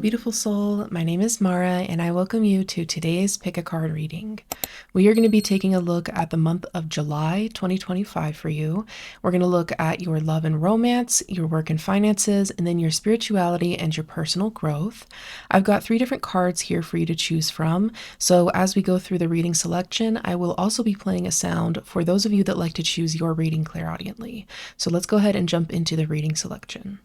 beautiful soul. My name is Mara, and I welcome you to today's Pick a Card reading. We are going to be taking a look at the month of July 2025 for you. We're going to look at your love and romance, your work and finances, and then your spirituality and your personal growth. I've got 3 different cards here for you to choose from. So as we go through the reading selection, I will also be playing a sound for those of you that like to choose your reading clairaudiently. So let's go ahead and jump into the reading selection.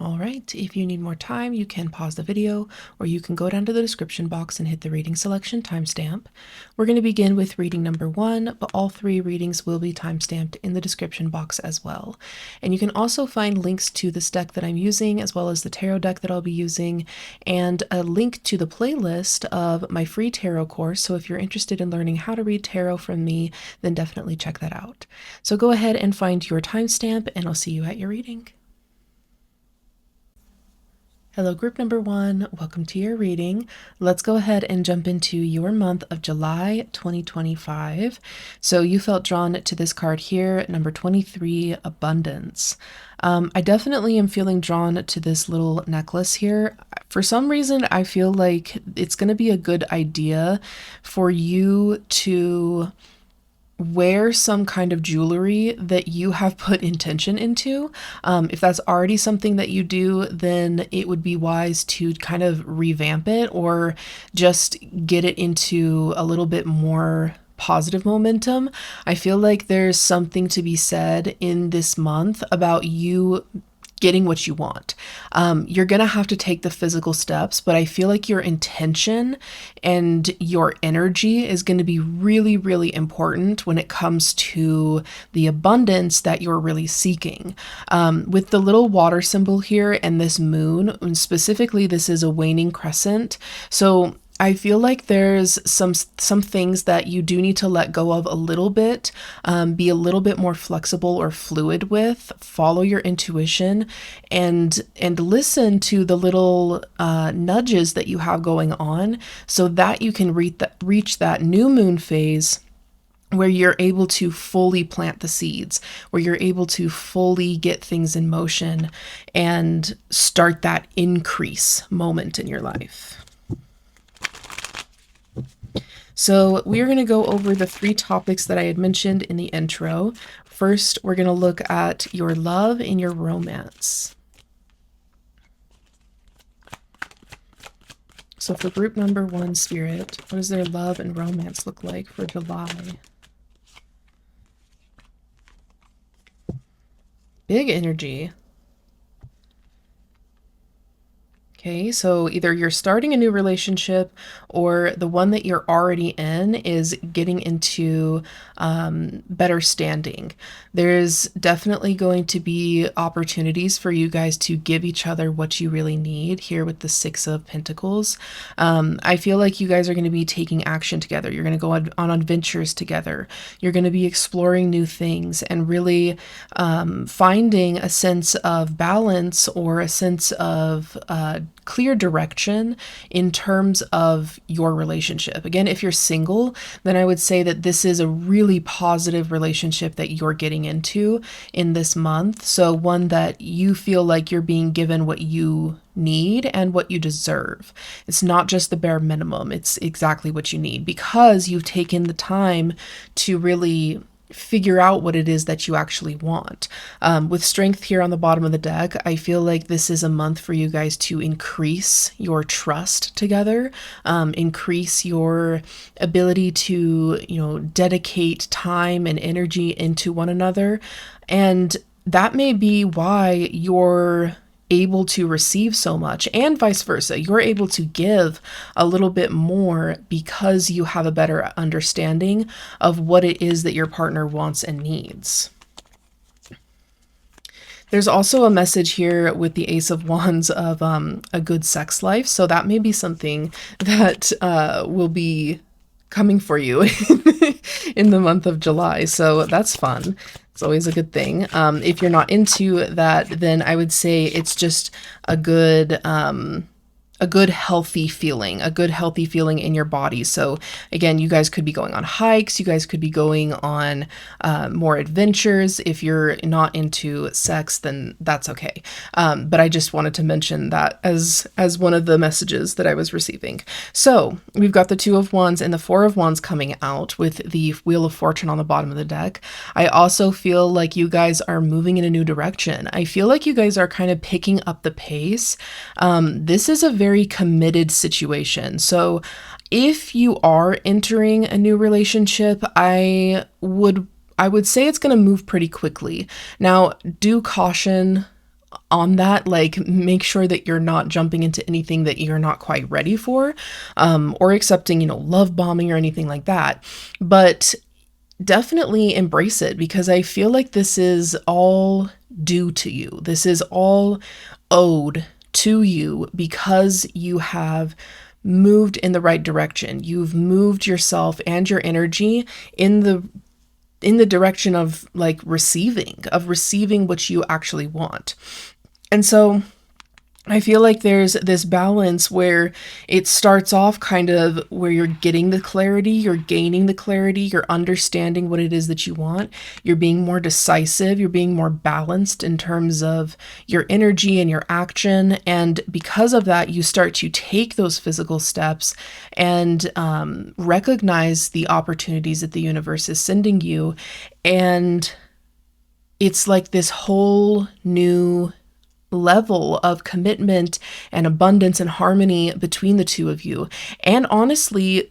All right, if you need more time, you can pause the video, or you can go down to the description box and hit the reading selection timestamp. We're going to begin with reading number 1, but all 3 readings will be timestamped in the description box as well. And you can also find links to this deck that I'm using, as well as the tarot deck that I'll be using, and a link to the playlist of my free tarot course. So if you're interested in learning how to read tarot from me, then definitely check that out. So go ahead and find your timestamp, and I'll see you at your reading. Hello, group number 1. Welcome to your reading. Let's go ahead and jump into your month of July 2025. So you felt drawn to this card here, number 23, Abundance. I definitely am feeling drawn to this little necklace here. For some reason, I feel like it's going to be a good idea for you to wear some kind of jewelry that you have put intention into. If that's already something that you do, then it would be wise to kind of revamp it or just get it into a little bit more positive momentum. I feel like there's something to be said in this month about you getting what you want. You're going to have to take the physical steps, but I feel like your intention and your energy is going to be really, really important when it comes to the abundance that you're really seeking. With the little water symbol here and this moon, and specifically this is a waning crescent. So I feel like there's some things that you do need to let go of a little bit, be a little bit more flexible or fluid with, follow your intuition, and listen to the little nudges that you have going on so that you can reach that new moon phase where you're able to fully plant the seeds, where you're able to fully get things in motion and start that increase moment in your life. So we're going to go over the 3 topics that I had mentioned in the intro. First, we're going to look at your love and your romance. So for group number 1, Spirit, what does their love and romance look like for July? Big energy. Okay, so either you're starting a new relationship or the one that you're already in is getting into better standing. There's definitely going to be opportunities for you guys to give each other what you really need here with the 6 of Pentacles. I feel like you guys are going to be taking action together. You're going to go on adventures together. You're going to be exploring new things and really finding a sense of balance or a sense of clear direction in terms of your relationship. Again, if you're single, then I would say that this is a really positive relationship that you're getting into in this month. So one that you feel like you're being given what you need and what you deserve. It's not just the bare minimum. It's exactly what you need because you've taken the time to really figure out what it is that you actually want. With strength here on the bottom of the deck, I feel like this is a month for you guys to increase your trust together, increase your ability to, dedicate time and energy into one another. And that may be why you're able to receive so much, and vice versa. You're able to give a little bit more because you have a better understanding of what it is that your partner wants and needs. There's also a message here with the Ace of Wands of a good sex life. So that may be something that will be coming for you in the month of July. So that's fun. It's always a good thing. If you're not into that, then I would say it's just a good healthy feeling, in your body. So again, you guys could be going on hikes, you guys could be going on more adventures. If you're not into sex, then that's okay. But I just wanted to mention that as one of the messages that I was receiving. So we've got the Two of Wands and the Four of Wands coming out with the Wheel of Fortune on the bottom of the deck. I also feel like you guys are moving in a new direction. I feel like you guys are kind of picking up the pace. This is a very committed situation. So if you are entering a new relationship, I would say it's going to move pretty quickly. Now, do caution on that, like make sure that you're not jumping into anything that you're not quite ready for, or accepting, love bombing or anything like that. But definitely embrace it, because I feel like this is all due to you. This is all owed to you because you have moved in the right direction. You've moved yourself and your energy in the direction of like receiving what you actually want. And so I feel like there's this balance where it starts off kind of where you're getting the clarity, you're gaining the clarity, you're understanding what it is that you want, you're being more decisive, you're being more balanced in terms of your energy and your action. And because of that, you start to take those physical steps and recognize the opportunities that the universe is sending you. And it's like this whole new level of commitment and abundance and harmony between the two of you. And honestly,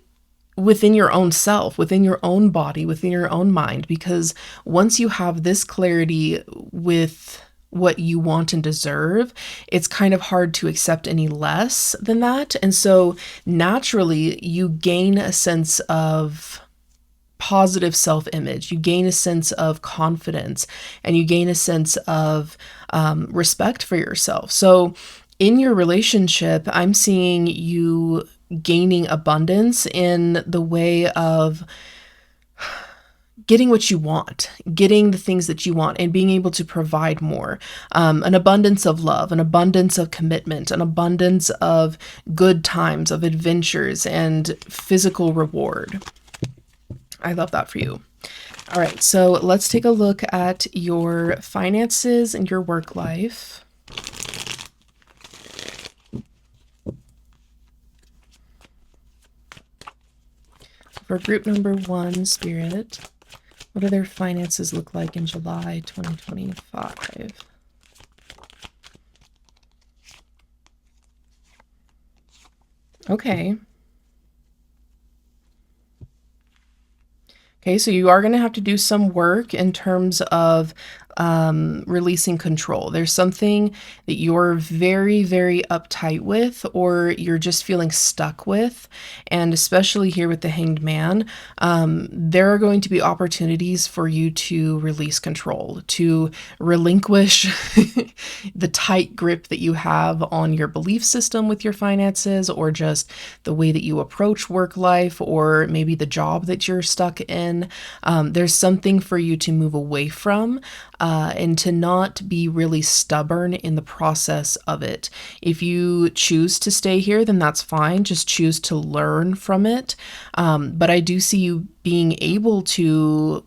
within your own self, within your own body, within your own mind, because once you have this clarity with what you want and deserve, it's kind of hard to accept any less than that. And so naturally, you gain a sense of positive self-image, you gain a sense of confidence, and you gain a sense of respect for yourself. So in your relationship, I'm seeing you gaining abundance in the way of getting what you want, getting the things that you want, and being able to provide more. An abundance of love, an abundance of commitment, an abundance of good times, of adventures, and physical reward. I love that for you. All right, so let's take a look at your finances and your work life. For group number 1, Spirit, what do their finances look like in July 2025? Okay. Okay, so you are going to have to do some work in terms of releasing control. There's something that you're very, very uptight with, or you're just feeling stuck with. And especially here with the Hanged Man, there are going to be opportunities for you to release control, to relinquish the tight grip that you have on your belief system with your finances, or just the way that you approach work life, or maybe the job that you're stuck in. There's something for you to move away from, and to not be really stubborn in the process of it. If you choose to stay here, then that's fine. Just choose to learn from it. But I do see you being able to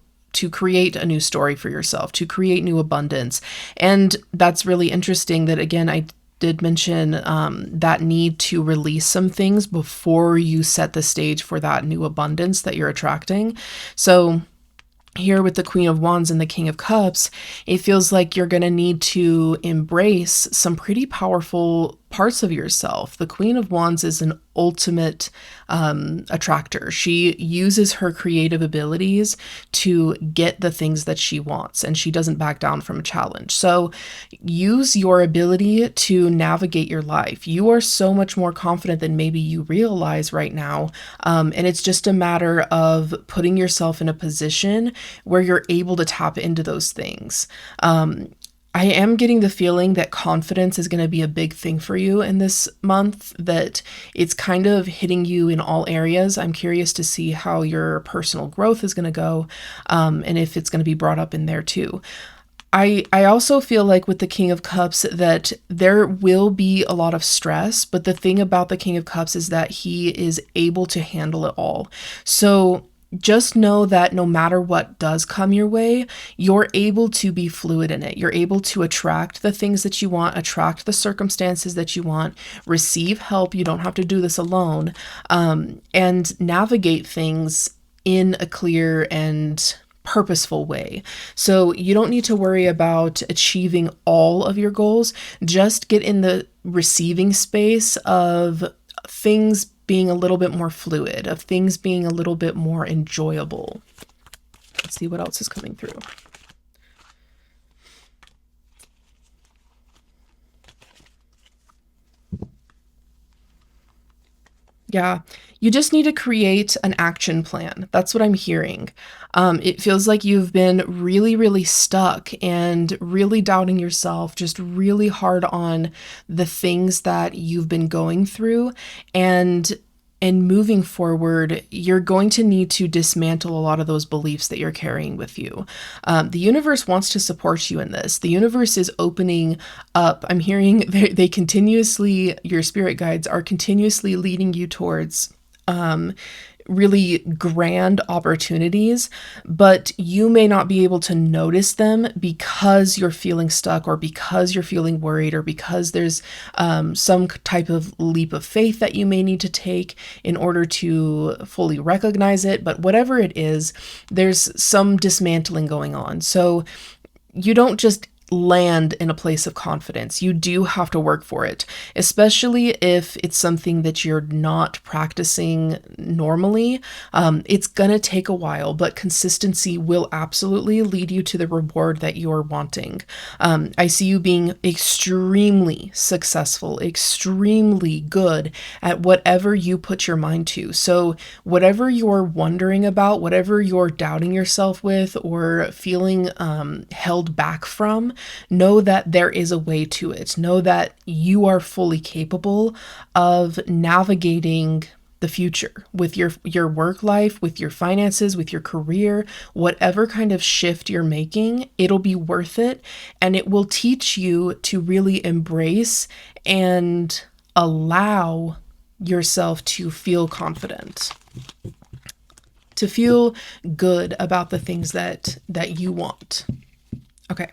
create a new story for yourself, to create new abundance. And that's really interesting that, again, I did mention that need to release some things before you set the stage for that new abundance that you're attracting. So here with the Queen of Wands and the King of Cups, it feels like you're going to need to embrace some pretty powerful parts of yourself. The Queen of Wands is an ultimate attractor. She uses her creative abilities to get the things that she wants, and she doesn't back down from a challenge. So use your ability to navigate your life. You are so much more confident than maybe you realize right now. And it's just a matter of putting yourself in a position where you're able to tap into those things. I am getting the feeling that confidence is going to be a big thing for you in this month, that it's kind of hitting you in all areas. I'm curious to see how your personal growth is going to go, and if it's going to be brought up in there too. I also feel like with the King of Cups that there will be a lot of stress, but the thing about the King of Cups is that he is able to handle it all. So just know that no matter what does come your way, you're able to be fluid in it. You're able to attract the things that you want, attract the circumstances that you want, receive help. You don't have to do this alone, and navigate things in a clear and purposeful way. So you don't need to worry about achieving all of your goals. Just get in the receiving space of things being a little bit more fluid, of things being a little bit more enjoyable. Let's see what else is coming through. Yeah, you just need to create an action plan. That's what I'm hearing. It feels like you've been really, really stuck and really doubting yourself, just really hard on the things that you've been going through. And moving forward, you're going to need to dismantle a lot of those beliefs that you're carrying with you. The universe wants to support you in this. The universe is opening up. I'm hearing they continuously, your spirit guides are continuously leading you towards really grand opportunities, but you may not be able to notice them because you're feeling stuck, or because you're feeling worried, or because there's some type of leap of faith that you may need to take in order to fully recognize it. But whatever it is, there's some dismantling going on. So you don't just land in a place of confidence. You do have to work for it, especially if it's something that you're not practicing normally. It's gonna take a while, but consistency will absolutely lead you to the reward that you're wanting. I see you being extremely successful, extremely good at whatever you put your mind to. So whatever you're wondering about, whatever you're doubting yourself with, or feeling held back from, know that there is a way to it. Know that you are fully capable of navigating the future with your work life, with your finances, with your career, whatever kind of shift you're making. It'll be worth it, and it will teach you to really embrace and allow yourself to feel confident, to feel good about the things that you want. Okay.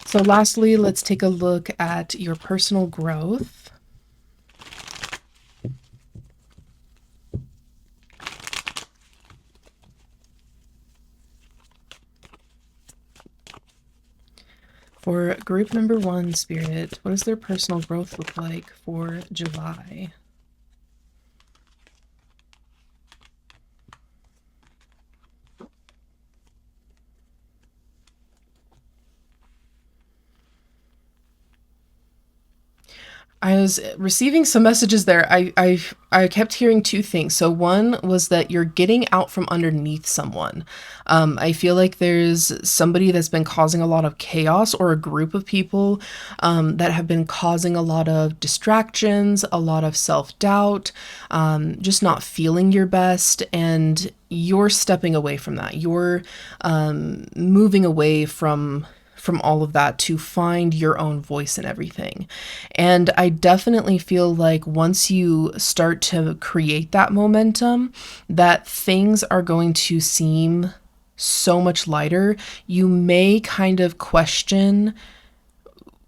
So lastly, let's take a look at your personal growth. For group number 1, Spirit, what does their personal growth look like for July? I was receiving some messages there. I kept hearing two things. So one was that you're getting out from underneath someone. I feel like there's somebody that's been causing a lot of chaos, or a group of people that have been causing a lot of distractions, a lot of self-doubt, just not feeling your best, and you're stepping away from that. You're moving away from all of that to find your own voice in everything. And I definitely feel like once you start to create that momentum, that things are going to seem so much lighter. You may kind of question,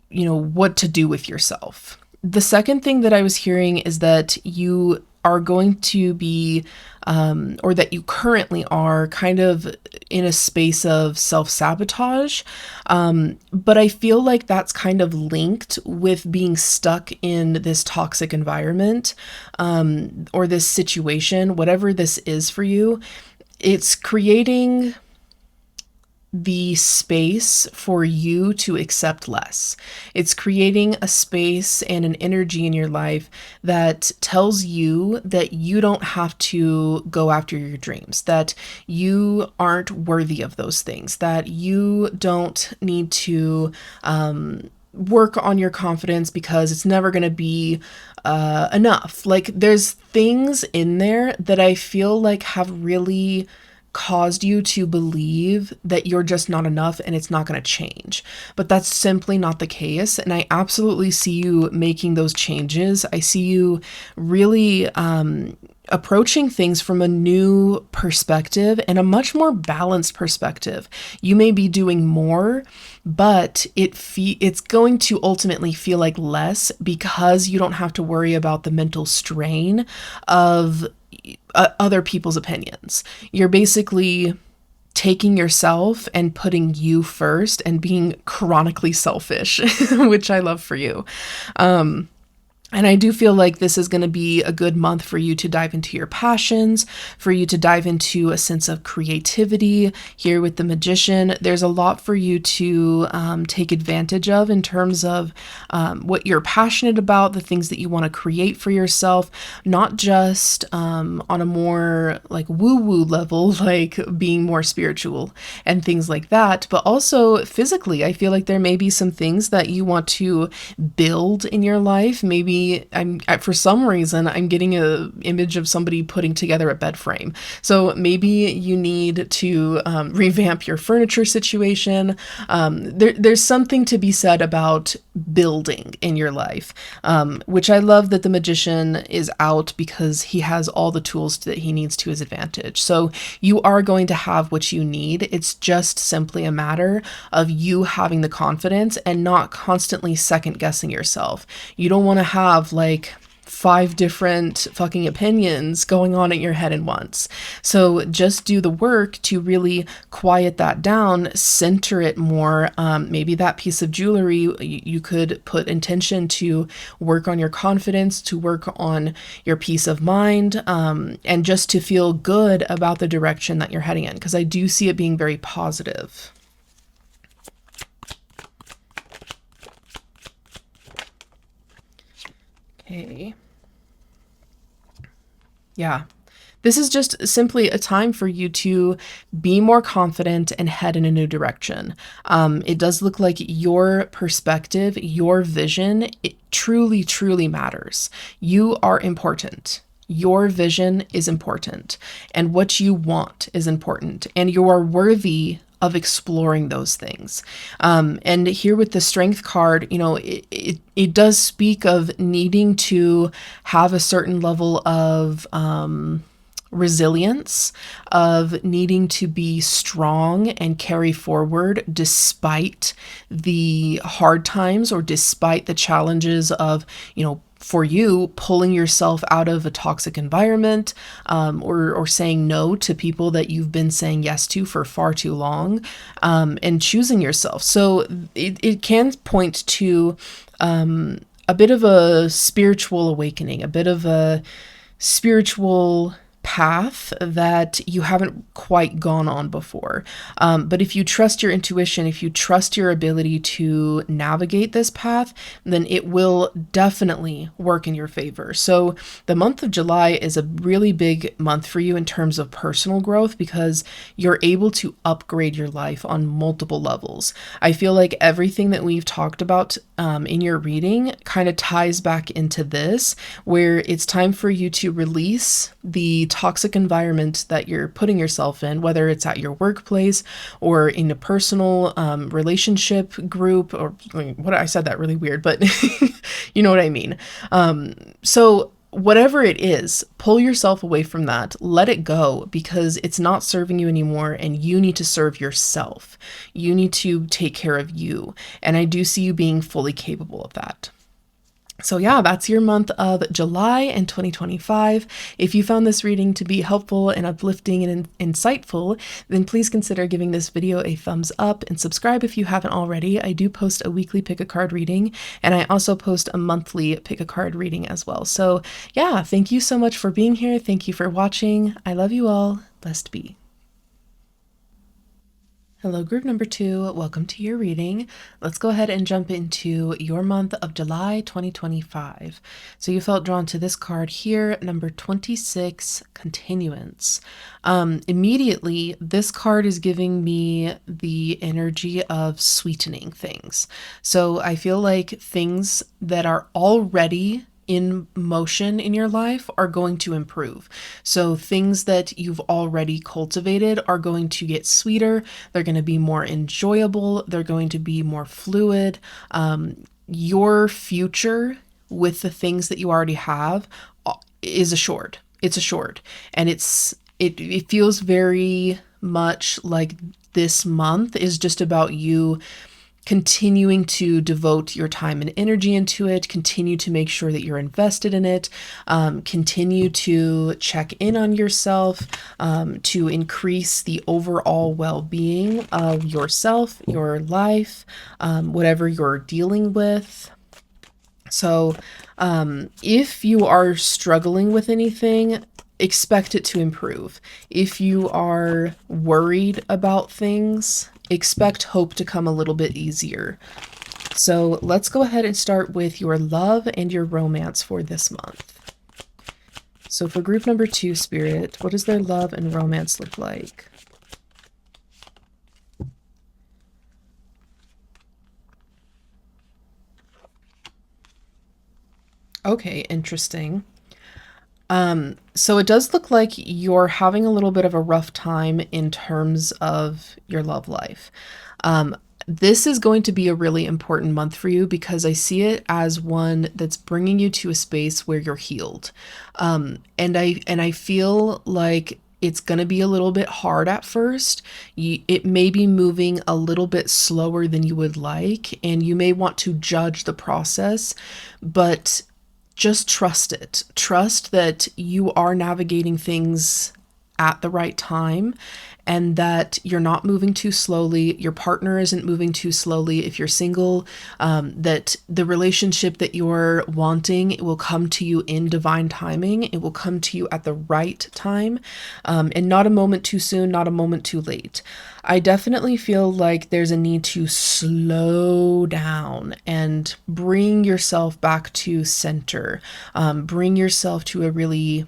what to do with yourself. The second thing that I was hearing is that you are going to be, or that you currently are kind of in a space of self-sabotage. But I feel like that's kind of linked with being stuck in this toxic environment, or this situation, whatever this is for you. It's creating the space for you to accept less. It's creating a space and an energy in your life that tells you that you don't have to go after your dreams, that you aren't worthy of those things, that you don't need to work on your confidence because it's never going to be enough. Like, there's things in there that I feel like have really caused you to believe that you're just not enough and it's not going to change. But that's simply not the case. And I absolutely see you making those changes. I see you really approaching things from a new perspective and a much more balanced perspective. You may be doing more, but it's going to ultimately feel like less because you don't have to worry about the mental strain of other people's opinions. You're basically taking yourself and putting you first and being chronically selfish, which I love for you. And I do feel like this is going to be a good month for you to dive into your passions, for you to dive into a sense of creativity. Here with the Magician, there's a lot for you to take advantage of in terms of what you're passionate about, the things that you want to create for yourself, not just on a more like woo-woo level, like being more spiritual and things like that, but also physically. I feel like there may be some things that you want to build in your life. Maybe for some reason, I'm getting a image of somebody putting together a bed frame. So maybe you need to revamp your furniture situation. There's something to be said about building in your life, which I love that the Magician is out because he has all the tools that he needs to his advantage. So you are going to have what you need. It's just simply a matter of you having the confidence and not constantly second guessing yourself. You don't want to have like 5 different fucking opinions going on in your head at once. So just do the work to really quiet that down, center it more. Maybe that piece of jewelry, you could put intention to work on your confidence, to work on your peace of mind, and just to feel good about the direction that you're heading in, because I do see it being very positive. Okay. Yeah. This is just simply a time for you to be more confident and head in a new direction. It does look like your perspective, your vision, it truly, truly matters. You are important. Your vision is important, and what you want is important, and you are worthy of exploring those things. And here with the Strength card, it does speak of needing to have a certain level of resilience, of needing to be strong and carry forward despite the hard times or despite the challenges of, for you, pulling yourself out of a toxic environment, or saying no to people that you've been saying yes to for far too long, and choosing yourself. So it can point to a bit of a spiritual awakening, a bit of a spiritual path that you haven't quite gone on before. But if you trust your intuition, if you trust your ability to navigate this path, then it will definitely work in your favor. So the month of July is a really big month for you in terms of personal growth because you're able to upgrade your life on multiple levels. I feel like everything that we've talked about in your reading kind of ties back into this, where it's time for you to release the toxic environment that you're putting yourself in, whether it's at your workplace or in a personal relationship group, or what I said that really weird, but you know what I mean. So whatever it is, pull yourself away from that, let it go, because it's not serving you anymore, and you need to serve yourself. You need to take care of you. And I do see you being fully capable of that. So yeah, that's your month of July in 2025. If you found this reading to be helpful and uplifting and insightful, then please consider giving this video a thumbs up and subscribe if you haven't already. I do post a weekly pick a card reading, and I also post a monthly pick a card reading as well. So yeah, thank you so much for being here. Thank you for watching. I love you all. Blessed be. Hello, group number 2. Welcome to your reading. Let's go ahead and jump into your month of July 2025. So you felt drawn to this card here, number 26, Continuance. Immediately, this card is giving me the energy of sweetening things. So I feel like things that are already in motion in your life are going to improve. So things that you've already cultivated are going to get sweeter. They're going to be more enjoyable. They're going to be more fluid. Your future with the things that you already have is assured. It's assured. And it feels very much like this month is just about you continuing to devote your time and energy into it, continue to make sure that you're invested in it, continue to check in on yourself, to increase the overall well-being of yourself, your life, whatever you're dealing with. So if you are struggling with anything, expect it to improve. If you are worried about things, expect hope to come a little bit easier. So let's go ahead and start with your love and your romance for this month. So for group number 2, Spirit, what does their love and romance look like? Okay, interesting. So it does look like you're having a little bit of a rough time in terms of your love life. This is going to be a really important month for you because I see it as one that's bringing you to a space where you're healed. And I feel like it's going to be a little bit hard at first. It may be moving a little bit slower than you would like, and you may want to judge the process, but just trust it. Trust that you are navigating things at the right time and that you're not moving too slowly. Your partner isn't moving too slowly. If you're single, that the relationship that you're wanting, it will come to you in divine timing. It will come to you at the right time, and not a moment too soon, not a moment too late. I definitely feel like there's a need to slow down and bring yourself back to center. Bring yourself to a really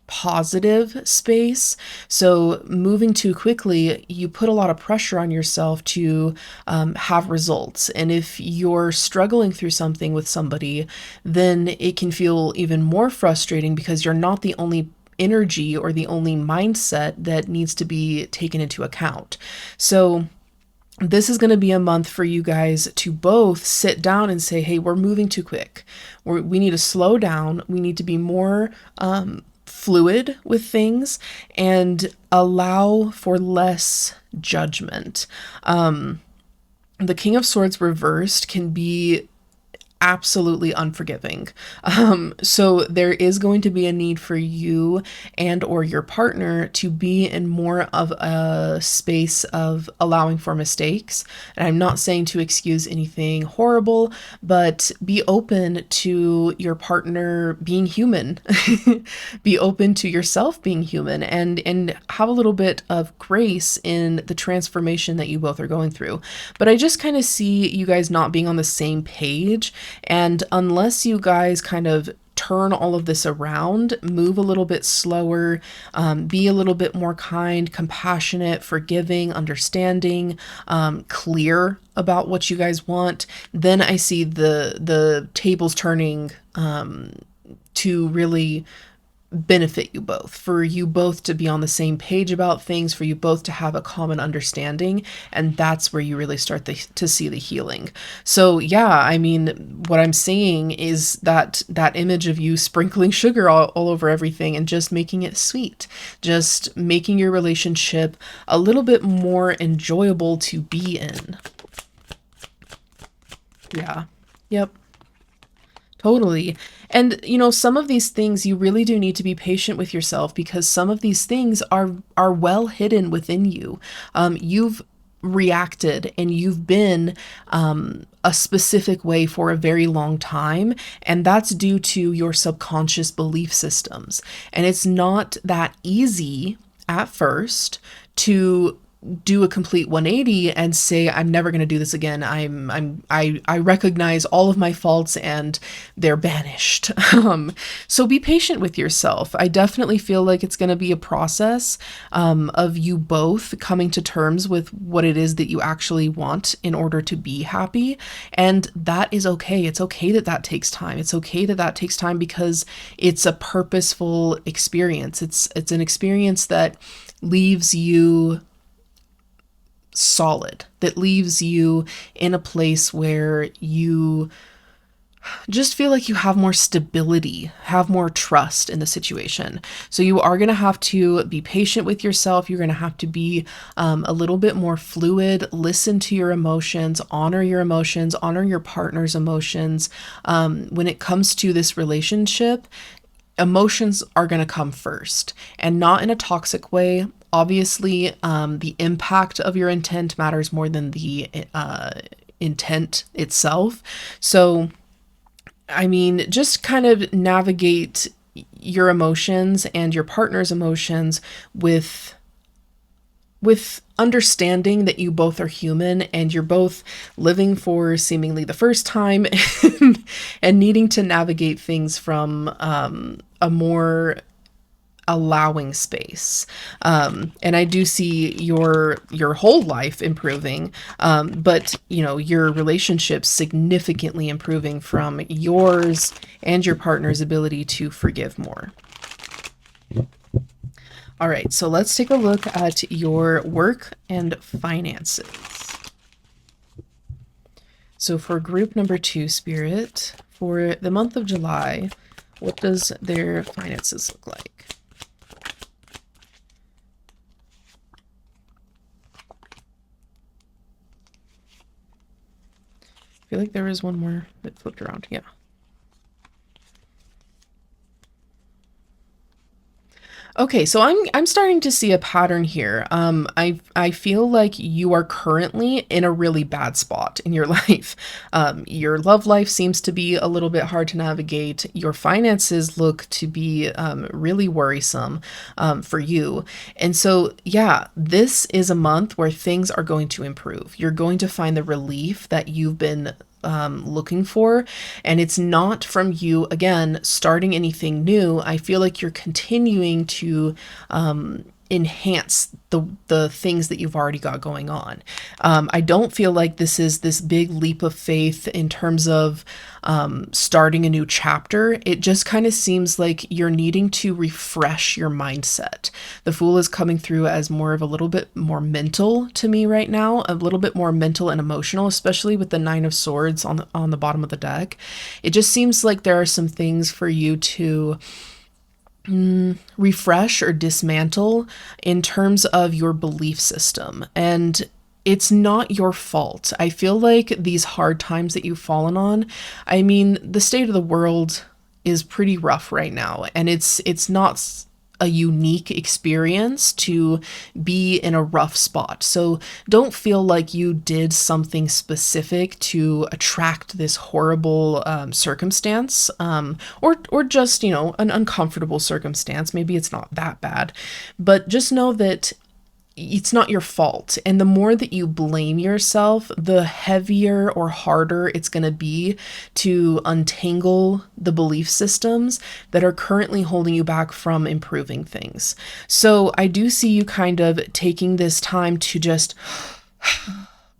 positive space. So moving too quickly, you put a lot of pressure on yourself to have results. And if you're struggling through something with somebody, then it can feel even more frustrating because you're not the only energy or the only mindset that needs to be taken into account. So this is going to be a month for you guys to both sit down and say, hey, we're moving too quick. We need to slow down. We need to be more fluid with things and allow for less judgment. The King of Swords reversed can be absolutely unforgiving. So there is going to be a need for you and or your partner to be in more of a space of allowing for mistakes. And I'm not saying to excuse anything horrible, but be open to your partner being human. Be open to yourself being human and have a little bit of grace in the transformation that you both are going through. But I just kind of see you guys not being on the same page. And unless you guys kind of turn all of this around, move a little bit slower, be a little bit more kind, compassionate, forgiving, understanding, clear about what you guys want, then I see the tables turning to really benefit you both, for you both to be on the same page about things, for you both to have a common understanding, and that's where you really start to see the healing. So yeah, I mean, what I'm saying is that image of you sprinkling sugar all over everything and just making it sweet, just making your relationship a little bit more enjoyable to be in. Yeah. Yep. Totally. And some of these things you really do need to be patient with yourself, because some of these things are well hidden within you. You've reacted and you've been a specific way for a very long time, and that's due to your subconscious belief systems. And it's not that easy at first to do a complete 180 and say, I'm never going to do this again. I recognize all of my faults and they're banished. So be patient with yourself. I definitely feel like it's going to be a process of you both coming to terms with what it is that you actually want in order to be happy. And that is okay. It's okay that that takes time. It's okay that that takes time, because it's a purposeful experience. It's an experience that leaves you solid, that leaves you in a place where you just feel like you have more stability, have more trust in the situation. So you are going to have to be patient with yourself. You're going to have to be a little bit more fluid, listen to your emotions, honor your partner's emotions. When it comes to this relationship, emotions are going to come first, and not in a toxic way. Obviously, the impact of your intent matters more than the intent itself. So, I mean, just kind of navigate your emotions and your partner's emotions with understanding that you both are human and you're both living for seemingly the first time and needing to navigate things from a more allowing space. And I do see your whole life improving, but your relationship significantly improving from yours and your partner's ability to forgive more. All right, so let's take a look at your work and finances. So for group number 2, Spirit, for the month of July, what does their finances look like? I feel like there was one more that flipped around. Yeah. Okay, so I'm starting to see a pattern here. I feel like you are currently in a really bad spot in your life. Your love life seems to be a little bit hard to navigate. Your finances look to be really worrisome for you. And so, yeah, this is a month where things are going to improve. You're going to find the relief that you've been looking for. And it's not from you, again, starting anything new. I feel like you're continuing to enhance the things that you've already got going on. I don't feel like this is this big leap of faith in terms of starting a new chapter. It just kind of seems like you're needing to refresh your mindset. The Fool is coming through as more of a little bit more mental to me right now, a little bit more mental and emotional, especially with the 9 of Swords on the bottom of the deck. It just seems like there are some things for you to refresh or dismantle in terms of your belief system. And it's not your fault. I feel like these hard times that you've fallen on, I mean, the state of the world is pretty rough right now, and it's not a unique experience to be in a rough spot. So don't feel like you did something specific to attract this horrible circumstance, or just, an uncomfortable circumstance. Maybe it's not that bad, but just know that it's not your fault. And the more that you blame yourself, the heavier or harder it's going to be to untangle the belief systems that are currently holding you back from improving things. So I do see you kind of taking this time to just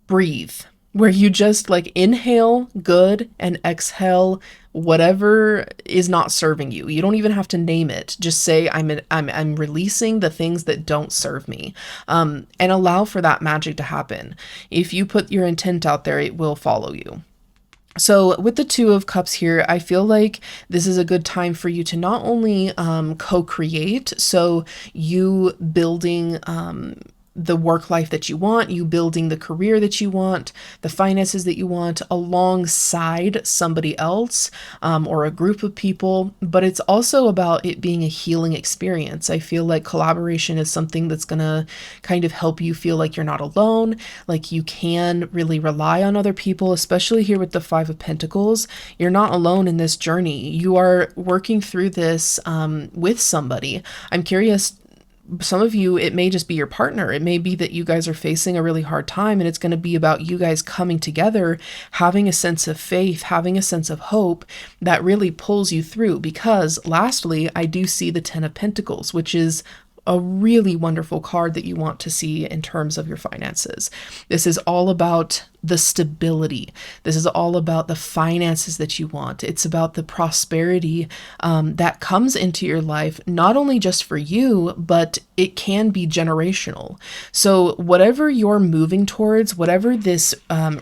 breathe, where you just like inhale good and exhale whatever is not serving you. You don't even have to name it. Just say, I'm releasing the things that don't serve me, and allow for that magic to happen. If you put your intent out there, it will follow you. So with the 2 of Cups here, I feel like this is a good time for you to not only co-create, so you building the work life that you want, you building the career that you want, the finances that you want alongside somebody else, or a group of people. But it's also about it being a healing experience. I feel like collaboration is something that's going to kind of help you feel like you're not alone, like you can really rely on other people, especially here with the Five of Pentacles. You're not alone in this journey. You are working through this with somebody. I'm curious, some of you, it may just be your partner. It may be that you guys are facing a really hard time, and it's going to be about you guys coming together, having a sense of faith, having a sense of hope that really pulls you through. Because lastly, I do see the Ten of Pentacles, which is a really wonderful card that you want to see in terms of your finances. This is all about the stability. This is all about the finances that you want. It's about the prosperity that comes into your life, not only just for you, but it can be generational. So whatever you're moving towards, whatever this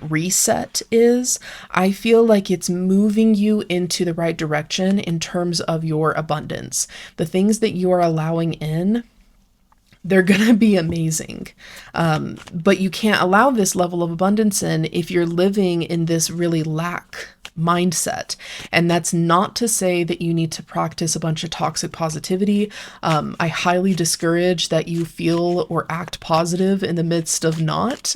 reset is, I feel like it's moving you into the right direction in terms of your abundance. The things that you are allowing in, they're going to be amazing. But you can't allow this level of abundance in if you're living in this really lack mindset. And that's not to say that you need to practice a bunch of toxic positivity. I highly discourage that you feel or act positive in the midst of not.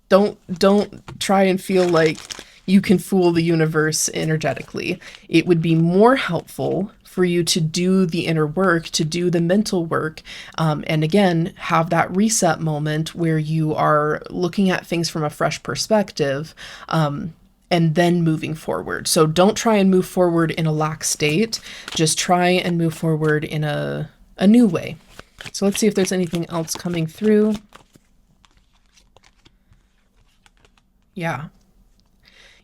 Don't try and feel like you can fool the universe energetically. It would be more helpful for you to do the inner work, to do the mental work, and again, have that reset moment where you are looking at things from a fresh perspective, and then moving forward. So don't try and move forward in a lack state. Just try and move forward in a new way. So let's see if there's anything else coming through. Yeah.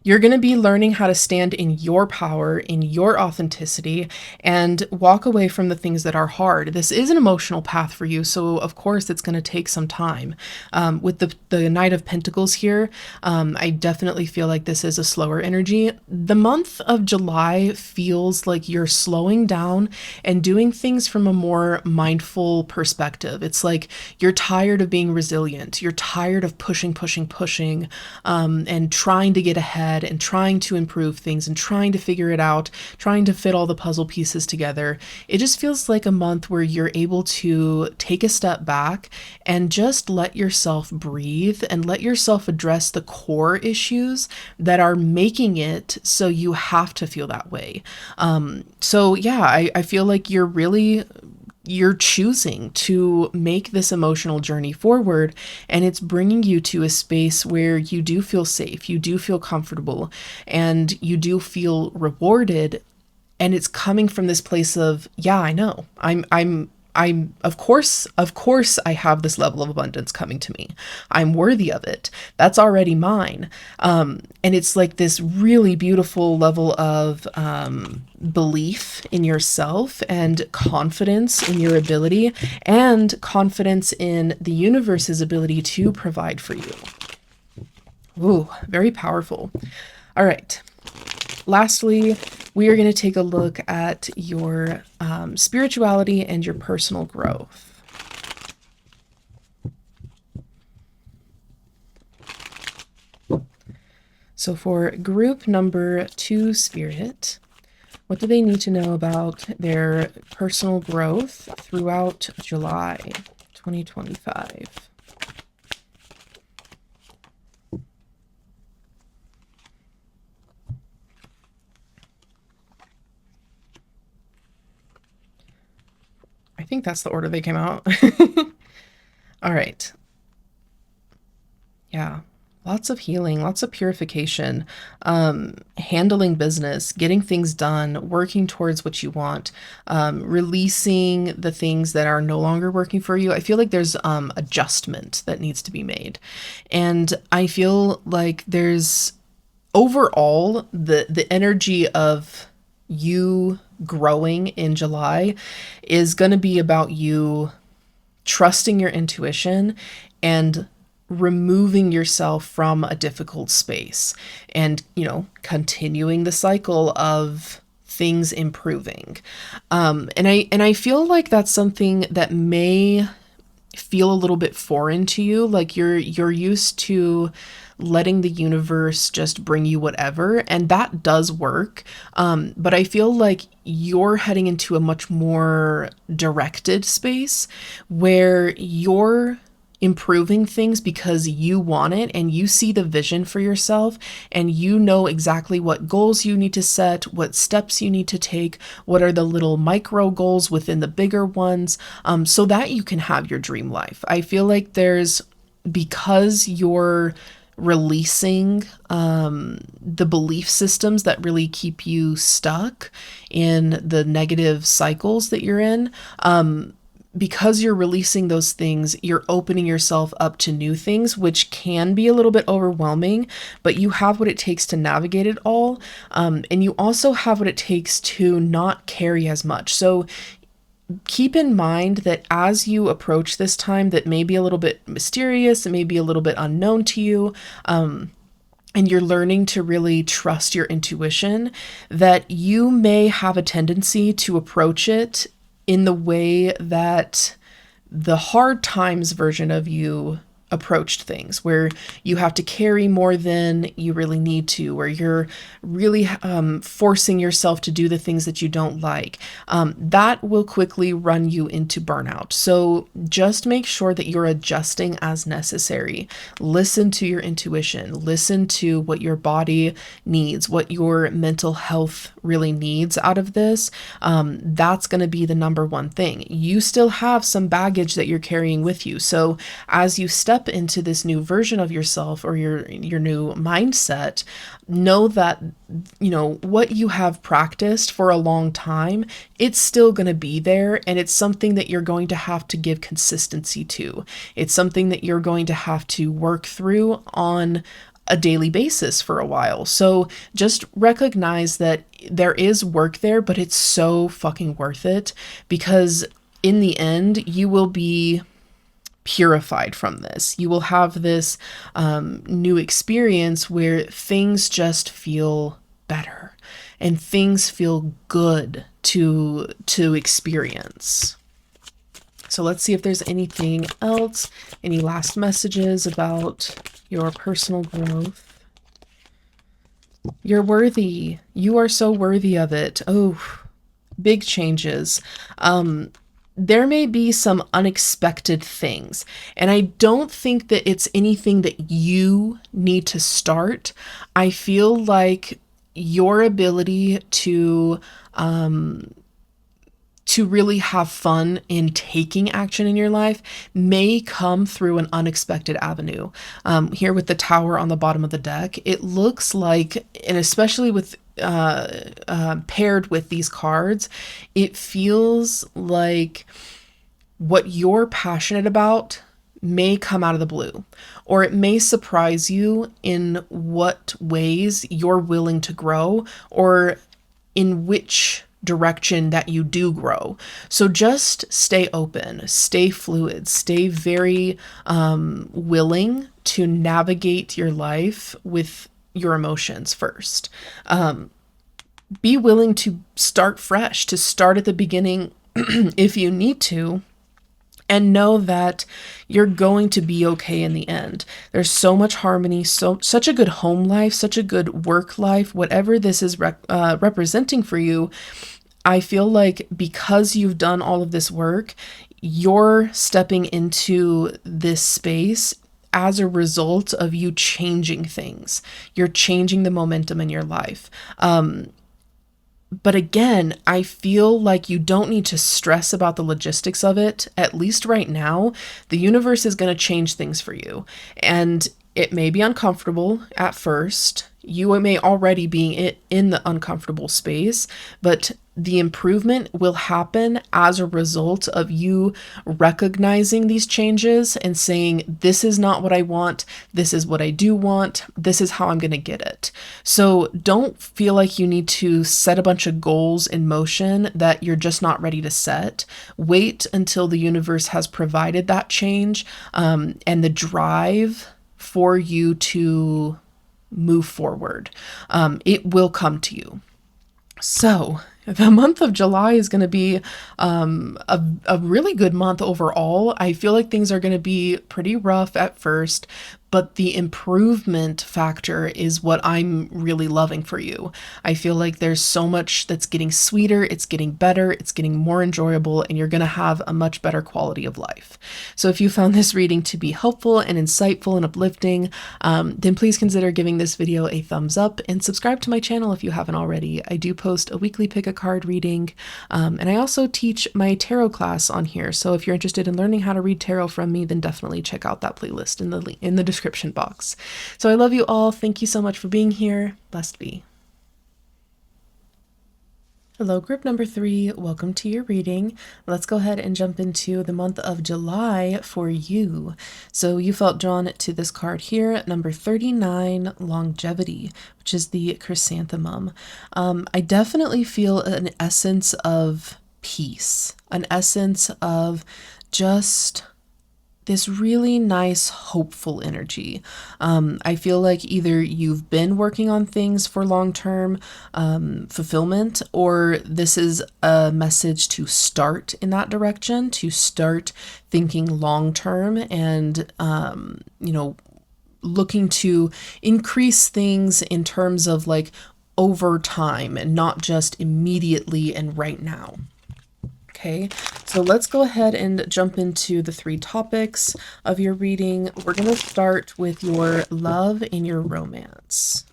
You're going to be learning how to stand in your power, in your authenticity, and walk away from the things that are hard. This is an emotional path for you, so of course it's going to take some time. With the Knight of Pentacles here, I definitely feel like this is a slower energy. The month of July feels like you're slowing down and doing things from a more mindful perspective. It's like you're tired of being resilient. You're tired of pushing, and trying to get ahead and trying to improve things and trying to figure it out, trying to fit all the puzzle pieces together. It just feels like a month where you're able to take a step back and just let yourself breathe and let yourself address the core issues that are making it so you have to feel that way. So yeah, I feel like you're choosing to make this emotional journey forward, and it's bringing you to a space where you do feel safe, you do feel comfortable, and you do feel rewarded. And it's coming from this place of, yeah, I know I'm of course I have this level of abundance coming to me. I'm worthy of it. That's already mine. And it's like this really beautiful level of belief in yourself and confidence in your ability and confidence in the universe's ability to provide for you. Ooh, very powerful. All right. Lastly, we are going to take a look at your spirituality and your personal growth. So for group number 2 spirit, what do they need to know about their personal growth throughout July 2025? I think that's the order they came out. All right. Yeah. Lots of healing, lots of purification, handling business, getting things done, working towards what you want, releasing the things that are no longer working for you. I feel like there's adjustment that needs to be made. And I feel like there's overall the energy of you growing in July is going to be about you trusting your intuition and removing yourself from a difficult space and, continuing the cycle of things improving. And I feel like that's something that may feel a little bit foreign to you. Like you're used to letting the universe just bring you whatever, and that does work. But I feel like you're heading into a much more directed space where you're improving things because you want it and you see the vision for yourself, and you know exactly what goals you need to set, what steps you need to take, what are the little micro goals within the bigger ones, so that you can have your dream life. I feel like because you're releasing the belief systems that really keep you stuck in the negative cycles that you're in. Because you're releasing those things, you're opening yourself up to new things, which can be a little bit overwhelming, but you have what it takes to navigate it all. And you also have what it takes to not carry as much. So keep in mind that as you approach this time that may be a little bit mysterious, it may be a little bit unknown to you, and you're learning to really trust your intuition, that you may have a tendency to approach it in the way that the hard times version of you approached things, where you have to carry more than you really need to, where you're really forcing yourself to do the things that you don't like. That will quickly run you into burnout. So just make sure that you're adjusting as necessary. Listen to your intuition, listen to what your body needs, what your mental health really needs out of this. That's going to be the number one thing. You still have some baggage that you're carrying with you. So as you step into this new version of yourself or your new mindset, know that, you know, what you have practiced for a long time, it's still going to be there, and it's something that you're going to have to give consistency to. It's something that you're going to have to work through on a daily basis for a while. So just recognize that there is work there, but it's so fucking worth it, because in the end, you will be purified from this. You will have this new experience where things just feel better and things feel good to experience. So let's see if there's anything else, any last messages about your personal growth. You're worthy. You are so worthy of it. Oh, big changes. There may be some unexpected things, and I don't think that it's anything that you need to start. I feel like your ability to really have fun in taking action in your life may come through an unexpected avenue. Here with the tower on the bottom of the deck, it looks like, and especially with paired with these cards, it feels like what you're passionate about may come out of the blue, or it may surprise you in what ways you're willing to grow, or in which direction that you do grow. So just stay open, stay fluid, stay very willing to navigate your life with your emotions first. Be willing to start fresh, to start at the beginning if you need to, and know that you're going to be okay in the end. There's so much harmony, such a good home life, such a good work life, whatever this is representing for you. I feel like because you've done all of this work, you're stepping into this space as a result of you changing things. You're changing the momentum in your life. But again, I feel like you don't need to stress about the logistics of it. At least right now, the universe is going to change things for you. And it may be uncomfortable at first. You may already be in the uncomfortable space, but the improvement will happen as a result of you recognizing these changes and saying, this is not what I want. This is what I do want. This is how I'm going to get it. So don't feel like you need to set a bunch of goals in motion that you're just not ready to set. Wait until the universe has provided that change, and the drive for you to move forward. It will come to you. So The month of July is going to be a really good month overall. I feel like things are going to be pretty rough at first, but the improvement factor is what I'm really loving for you. I feel like there's so much that's getting sweeter, it's getting better, it's getting more enjoyable, and you're going to have a much better quality of life. So if you found this reading to be helpful and insightful and uplifting, then please consider giving this video a thumbs up and subscribe to my channel if you haven't already. I do post a weekly pick a card reading, and I also teach my tarot class on here. So if you're interested in learning how to read tarot from me, then definitely check out that playlist in the description box. So I love you all. Thank you so much for being here. Blessed be. Hello, group number 3. Welcome to your reading. Let's go ahead and jump into the month of July for you. So you felt drawn to this card here, number 39, longevity, which is the chrysanthemum. I definitely feel an essence of peace, an essence of just this really nice, hopeful energy. I feel like either you've been working on things for long-term fulfillment, or this is a message to start in that direction, to start thinking long-term and, looking to increase things in terms of like over time and not just immediately and right now. Okay, so let's go ahead and jump into the 3 topics of your reading. We're going to start with your love and your romance.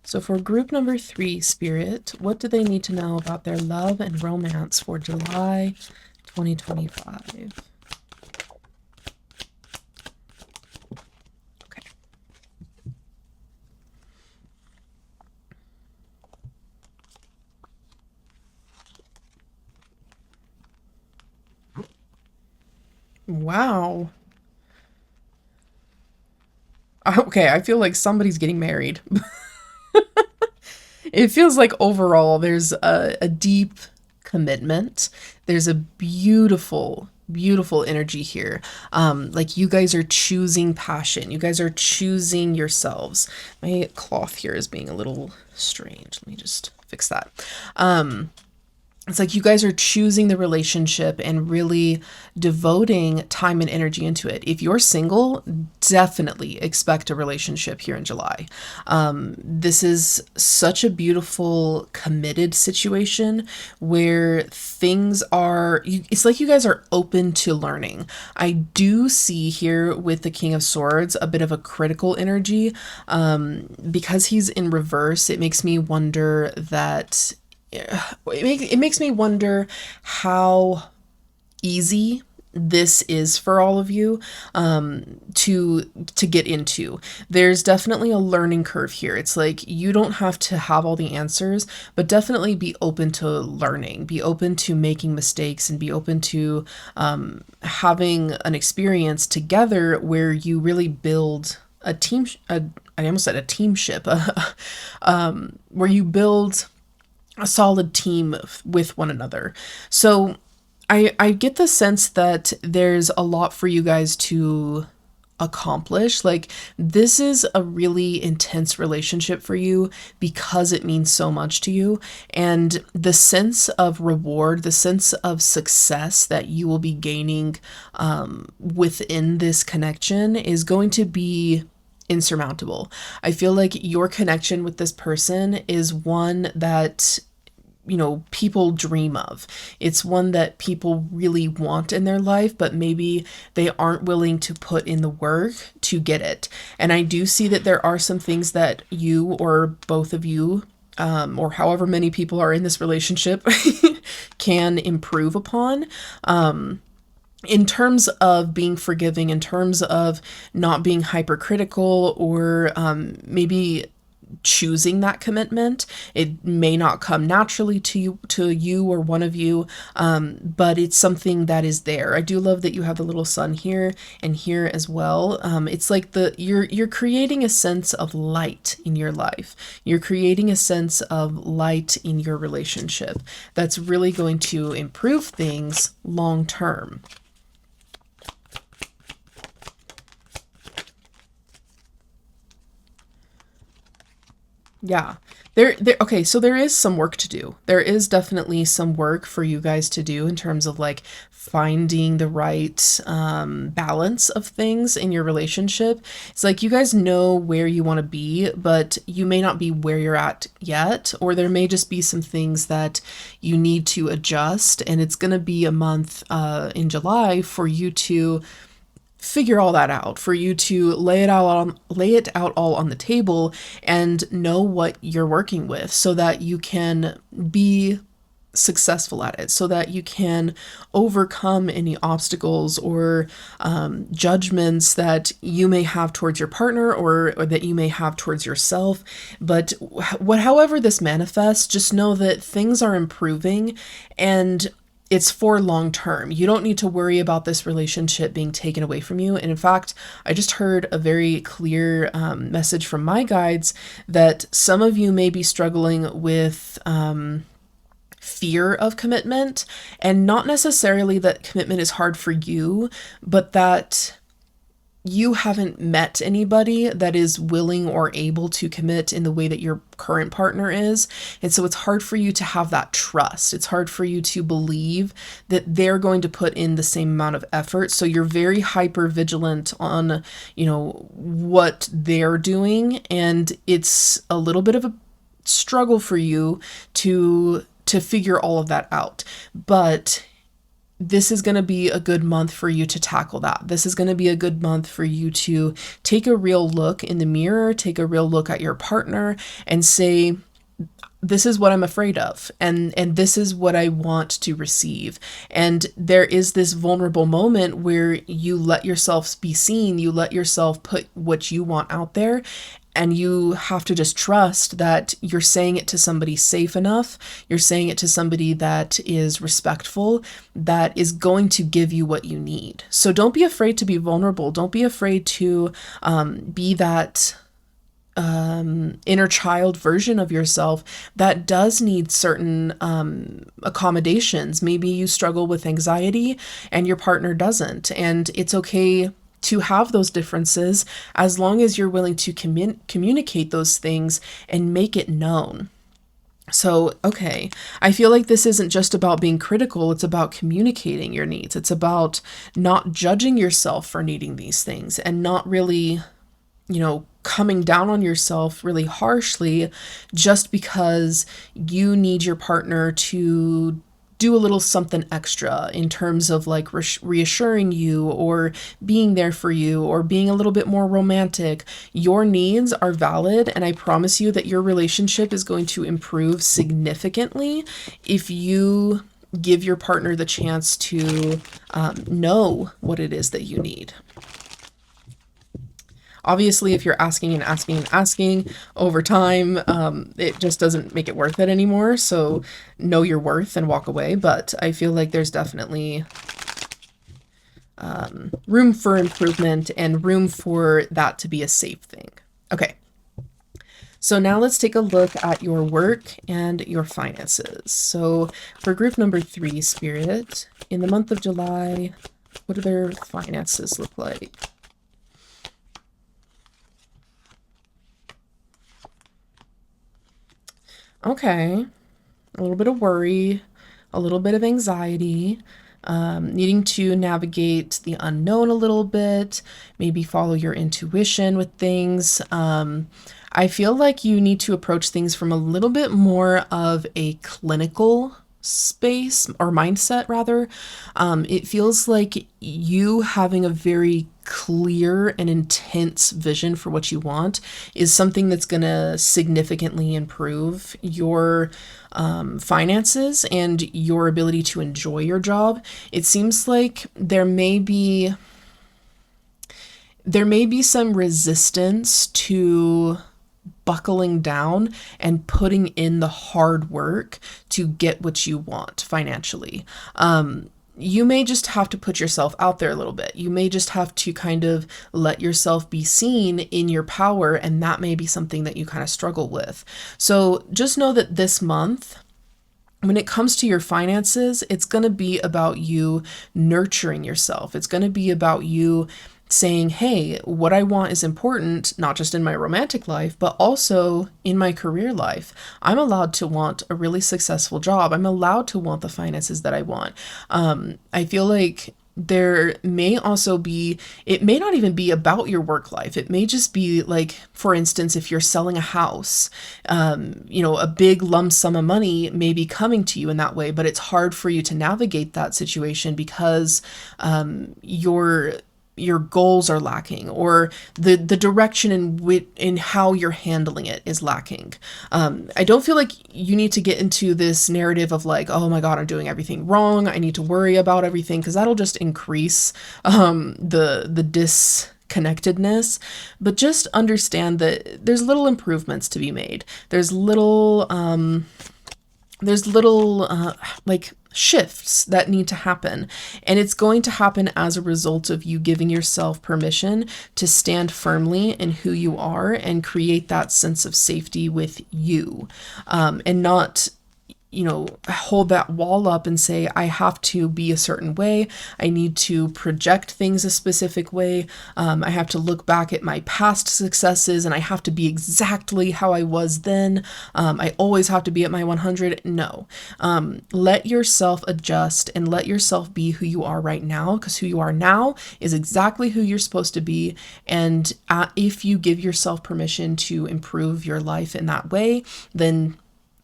So for group number 3, Spirit, what do they need to know about their love and romance for July 2025? Wow. Okay, I feel like somebody's getting married. It feels like overall there's a deep commitment. There's a beautiful, beautiful energy here. Like you guys are choosing passion. You guys are choosing yourselves. My cloth here is being a little strange. Let me just fix that. It's like you guys are choosing the relationship and really devoting time and energy into it. If you're single, definitely expect a relationship here in July. This is such a beautiful, committed situation where things are, it's like you guys are open to learning. I do see here with the King of Swords a bit of a critical energy. Because he's in reverse, it makes me wonder that it makes me wonder how easy this is for all of you to get into. There's definitely a learning curve here. It's like you don't have to have all the answers, but definitely be open to learning, be open to making mistakes, and be open to having an experience together where you really build a team. I almost said a teamship, where you build a solid team with one another. So I get the sense that there's a lot for you guys to accomplish. Like this is a really intense relationship for you because it means so much to you. And the sense of reward, the sense of success that you will be gaining within this connection is going to be insurmountable. I feel like your connection with this person is one that people dream of. It's one that people really want in their life, but maybe they aren't willing to put in the work to get it. And I do see that there are some things that you or both of you, or however many people are in this relationship, can improve upon. In terms of being forgiving, in terms of not being hypercritical, or maybe choosing that commitment. It may not come naturally to you or one of you, but it's something that is there. I do love that you have the little sun here and here as well. It's like you're creating a sense of light in your life. You're creating a sense of light in your relationship that's really going to improve things long term. Yeah. Okay, so there is some work to do. There is definitely some work for you guys to do in terms of like finding the right balance of things in your relationship. It's like you guys know where you want to be, but you may not be where you're at yet, or there may just be some things that you need to adjust. And it's going to be a month in July for you to figure all that out, for you to lay it out all on the table and know what you're working with so that you can be successful at it, so that you can overcome any obstacles or judgments that you may have towards your partner, or that you may have towards yourself. But however this manifests, just know that things are improving, and it's for long term. You don't need to worry about this relationship being taken away from you. And in fact, I just heard a very clear message from my guides that some of you may be struggling with fear of commitment, and not necessarily that commitment is hard for you, but that you haven't met anybody that is willing or able to commit in the way that your current partner is. And so it's hard for you to have that trust. It's hard for you to believe that they're going to put in the same amount of effort. So you're very hyper vigilant on, what they're doing. And it's a little bit of a struggle for you to figure all of that out. But this is going to be a good month for you to tackle that. This is going to be a good month for you to take a real look in the mirror, take a real look at your partner and say, this is what I'm afraid of, and this is what I want to receive. And there is this vulnerable moment where you let yourself be seen, you let yourself put what you want out there, and you have to just trust that you're saying it to somebody safe enough, you're saying it to somebody that is respectful, that is going to give you what you need. So don't be afraid to be vulnerable. Don't be afraid to be that inner child version of yourself that does need certain accommodations. Maybe you struggle with anxiety and your partner doesn't, and it's okay to have those differences as long as you're willing to communicate those things and make it known. So, okay, I feel like this isn't just about being critical, it's about communicating your needs. It's about not judging yourself for needing these things and not really, coming down on yourself really harshly just because you need your partner to do a little something extra in terms of like reassuring you or being there for you or being a little bit more romantic. Your needs are valid, and I promise you that your relationship is going to improve significantly if you give your partner the chance to know what it is that you need. Obviously, if you're asking and asking and asking over time, it just doesn't make it worth it anymore. So know your worth and walk away. But I feel like there's definitely room for improvement and room for that to be a safe thing. Okay. So now let's take a look at your work and your finances. So for group number 3, Spirit, in the month of July, what do their finances look like? Okay, a little bit of worry, a little bit of anxiety, needing to navigate the unknown a little bit, maybe follow your intuition with things. I feel like you need to approach things from a little bit more of a clinical space or mindset, rather. It feels like you having a very clear and intense vision for what you want is something that's going to significantly improve your finances and your ability to enjoy your job. It seems like there may be some resistance to buckling down and putting in the hard work to get what you want financially. You may just have to put yourself out there a little bit. You may just have to kind of let yourself be seen in your power, and that may be something that you kind of struggle with. So just know that this month, when it comes to your finances, it's going to be about you nurturing yourself. It's going to be about you saying, hey, what I want is important, not just in my romantic life, but also in my career life. I'm allowed to want a really successful job. I'm allowed to want the finances that I want. I feel like there may also be, it may not even be about your work life. It may just be like, for instance, if you're selling a house, a big lump sum of money may be coming to you in that way, but it's hard for you to navigate that situation because your goals are lacking, or the direction in how you're handling it is lacking. I don't feel like you need to get into this narrative of like, oh my God, I'm doing everything wrong, I need to worry about everything, because that'll just increase the disconnectedness. But just understand that there's little improvements to be made. There's little like shifts that need to happen, and it's going to happen as a result of you giving yourself permission to stand firmly in who you are and create that sense of safety with you, and not hold that wall up and say, I have to be a certain way. I need to project things a specific way. I have to look back at my past successes and I have to be exactly how I was then. I always have to be at my 100. No. Let yourself adjust and let yourself be who you are right now, because who you are now is exactly who you're supposed to be. And if you give yourself permission to improve your life in that way, then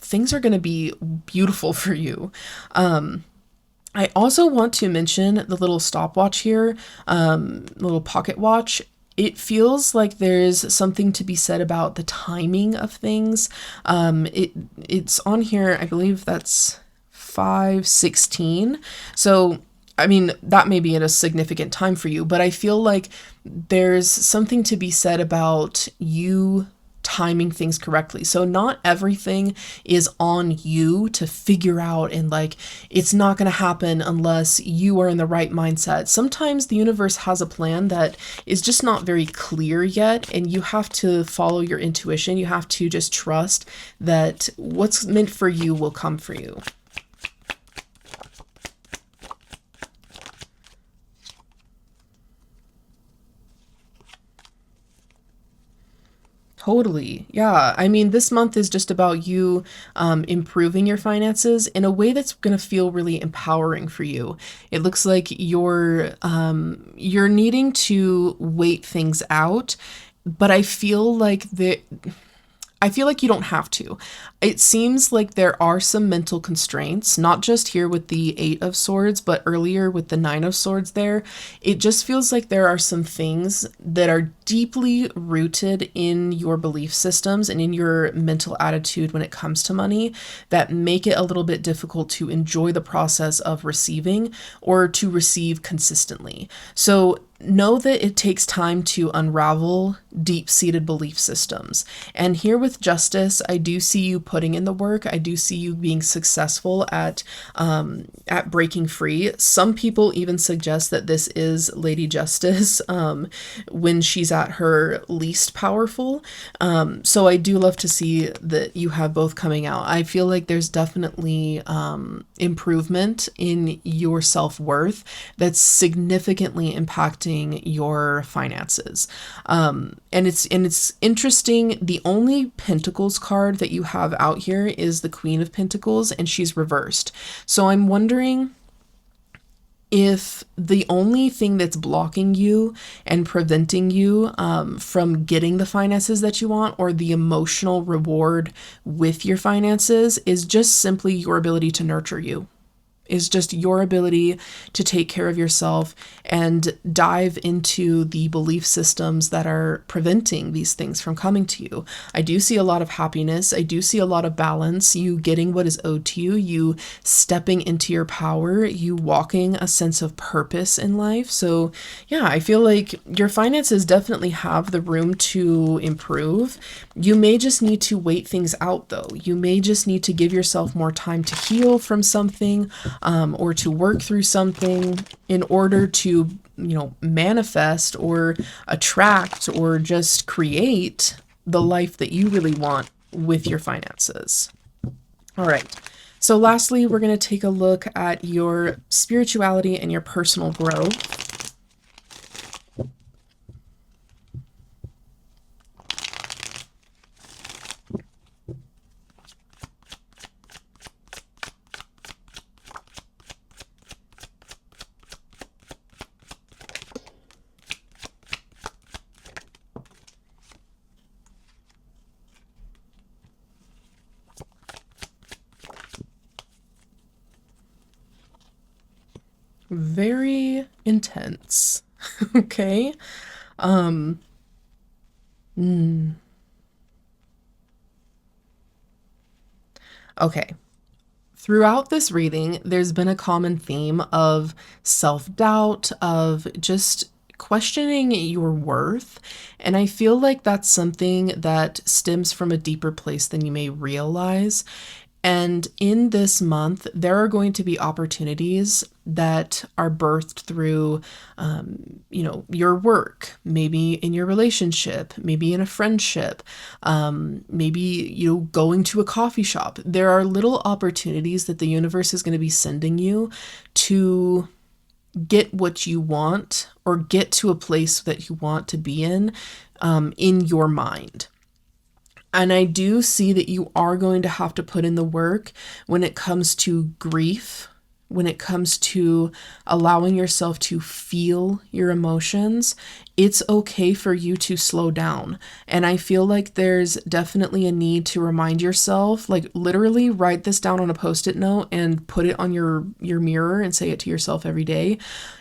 things are going to be beautiful for you. I also want to mention the little stopwatch here, little pocket watch. It feels like there's something to be said about the timing of things. It's on here, I believe that's 5:16. So, I mean, that may be at a significant time for you, but I feel like there's something to be said about you timing things correctly. So not everything is on you to figure out, and like, it's not going to happen unless you are in the right mindset. Sometimes the universe has a plan that is just not very clear yet, and you have to follow your intuition. You have to just trust that what's meant for you will come for you. Totally. Yeah. I mean, this month is just about you improving your finances in a way that's going to feel really empowering for you. It looks like you're needing to wait things out, but I feel like you don't have to. It seems like there are some mental constraints, not just here with the Eight of Swords, but earlier with the Nine of Swords there. It just feels like there are some things that are deeply rooted in your belief systems and in your mental attitude when it comes to money that make it a little bit difficult to enjoy the process of receiving or to receive consistently. So know that it takes time to unravel deep-seated belief systems. And here with Justice, I do see you putting in the work. I do see you being successful at breaking free. Some people even suggest that this is Lady Justice when she's at her least powerful. So I do love to see that you have both coming out. I feel like there's definitely improvement in your self-worth that's significantly impacting your finances. And it's interesting. The only Pentacles card that you have out here is the Queen of Pentacles, and she's reversed. So I'm wondering if the only thing that's blocking you and preventing you from getting the finances that you want, or the emotional reward with your finances, is just simply your ability to nurture you. Is just your ability to take care of yourself and dive into the belief systems that are preventing these things from coming to you. I do see a lot of happiness. I do see a lot of balance, you getting what is owed to you, you stepping into your power, you walking a sense of purpose in life. So yeah, I feel like your finances definitely have the room to improve. You may just need to wait things out though. You may just need to give yourself more time to heal from something, or to work through something in order to, manifest or attract or just create the life that you really want with your finances. All right. So lastly, we're going to take a look at your spirituality and your personal growth. Very intense. Okay. Um, mm, okay. Throughout this reading, there's been a common theme of self doubt, of just questioning your worth. And I feel like that's something that stems from a deeper place than you may realize. And in this month, there are going to be opportunities that are birthed through, your work, maybe in your relationship, maybe in a friendship, maybe, going to a coffee shop. There are little opportunities that the universe is going to be sending you to get what you want or get to a place that you want to be in your mind. And I do see that you are going to have to put in the work when it comes to grief, when it comes to allowing yourself to feel your emotions. It's okay for you to slow down. And I feel like there's definitely a need to remind yourself, like literally write this down on a post-it note and put it on your mirror and say it to yourself every day.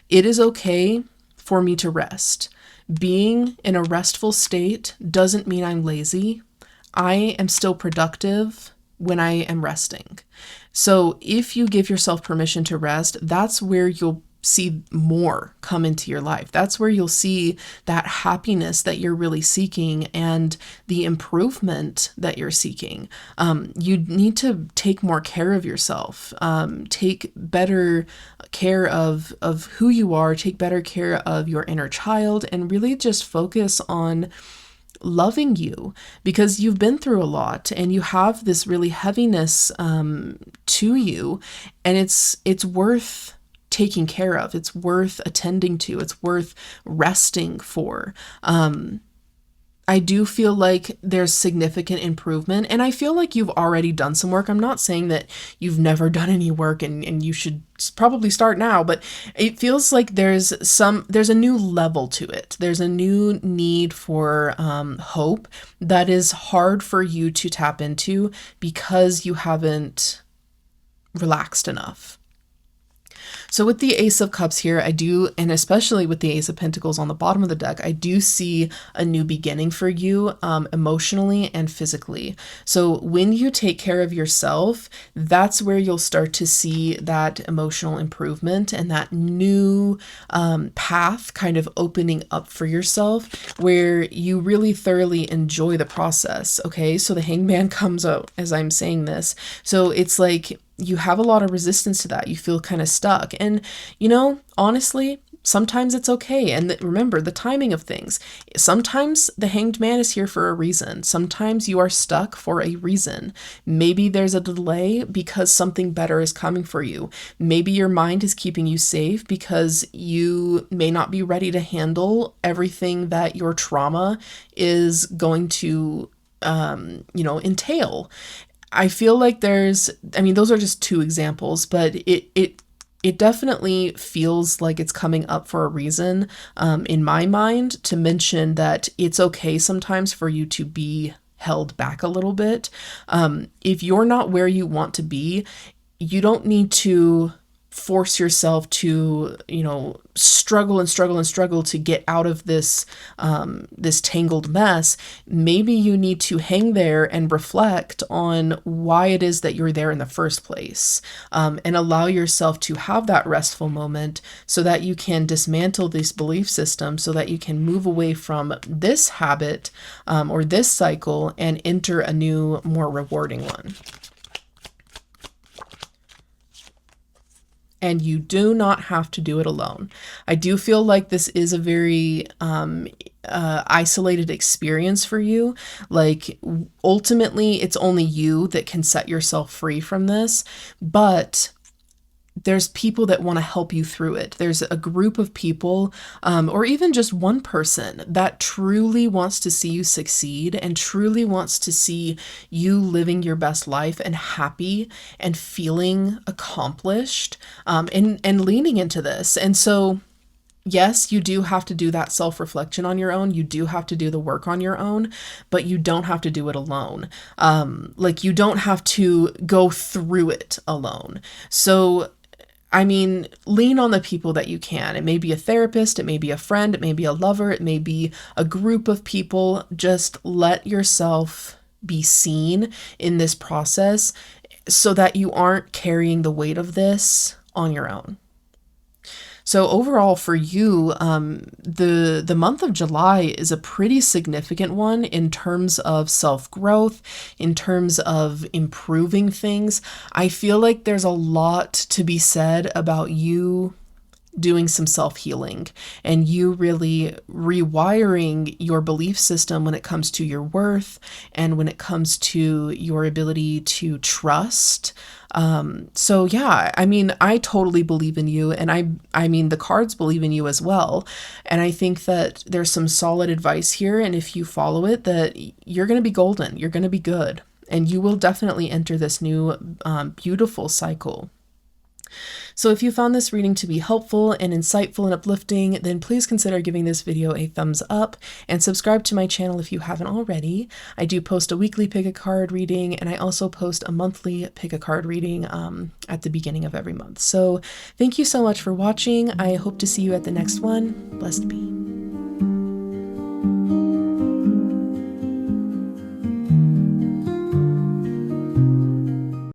It is okay for me to rest. Being in a restful state doesn't mean I'm lazy. I am still productive when I am resting. So if you give yourself permission to rest, that's where you'll see more come into your life. That's where you'll see that happiness that you're really seeking and the improvement that you're seeking. You need to take more care of yourself, take better care of who you are, take better care of your inner child, and really just focus on loving you, because you've been through a lot and you have this really heaviness to you, and it's worth taking care of. It's worth attending to. It's worth resting for. I do feel like there's significant improvement, and I feel like you've already done some work. I'm not saying that you've never done any work and you should probably start now, but it feels like there's a new level to it. There's a new need for hope that is hard for you to tap into because you haven't relaxed enough. So with the Ace of Cups here, I do, and especially with the Ace of Pentacles on the bottom of the deck, I do see a new beginning for you, emotionally and physically. So when you take care of yourself, that's where you'll start to see that emotional improvement and that new path kind of opening up for yourself, where you really thoroughly enjoy the process. Okay, so the Hangman comes out as I'm saying this. So it's like you have a lot of resistance to that. You feel kind of stuck. And, honestly, sometimes it's okay. And remember the timing of things. Sometimes the Hanged Man is here for a reason. Sometimes you are stuck for a reason. Maybe there's a delay because something better is coming for you. Maybe your mind is keeping you safe because you may not be ready to handle everything that your trauma is going to entail. I feel like those are just two examples, but it definitely feels like it's coming up for a reason, in my mind, to mention that it's okay sometimes for you to be held back a little bit. If you're not where you want to be, you don't need to force yourself to, struggle and struggle and struggle to get out of this tangled mess. Maybe you need to hang there and reflect on why it is that you're there in the first place, and allow yourself to have that restful moment so that you can dismantle this belief system, so that you can move away from this habit, or this cycle, and enter a new, more rewarding one. And you do not have to do it alone. I do feel like this is a very isolated experience for you. Like, ultimately, it's only you that can set yourself free from this, but there's people that want to help you through it. There's a group of people, or even just one person that truly wants to see you succeed and truly wants to see you living your best life and happy and feeling accomplished, and leaning into this. And so, yes, you do have to do that self-reflection on your own. You do have to do the work on your own, but you don't have to do it alone. You don't have to go through it alone. So I mean, lean on the people that you can. It may be a therapist, it may be a friend, it may be a lover, it may be a group of people. Just let yourself be seen in this process so that you aren't carrying the weight of this on your own. So overall for you, the month of July is a pretty significant one in terms of self-growth, in terms of improving things. I feel like there's a lot to be said about you doing some self-healing and you really rewiring your belief system when it comes to your worth and when it comes to your ability to trust. So yeah, I mean, I totally believe in you, and I mean the cards believe in you as well. And I think that there's some solid advice here, and if you follow it, that you're going to be golden, you're going to be good, and you will definitely enter this new beautiful cycle. So if you found this reading to be helpful and insightful and uplifting, then please consider giving this video a thumbs up and subscribe to my channel if you haven't already. I do post a weekly pick a card reading, and I also post a monthly pick a card reading at the beginning of every month. So thank you so much for watching. I hope to see you at the next one. Blessed be.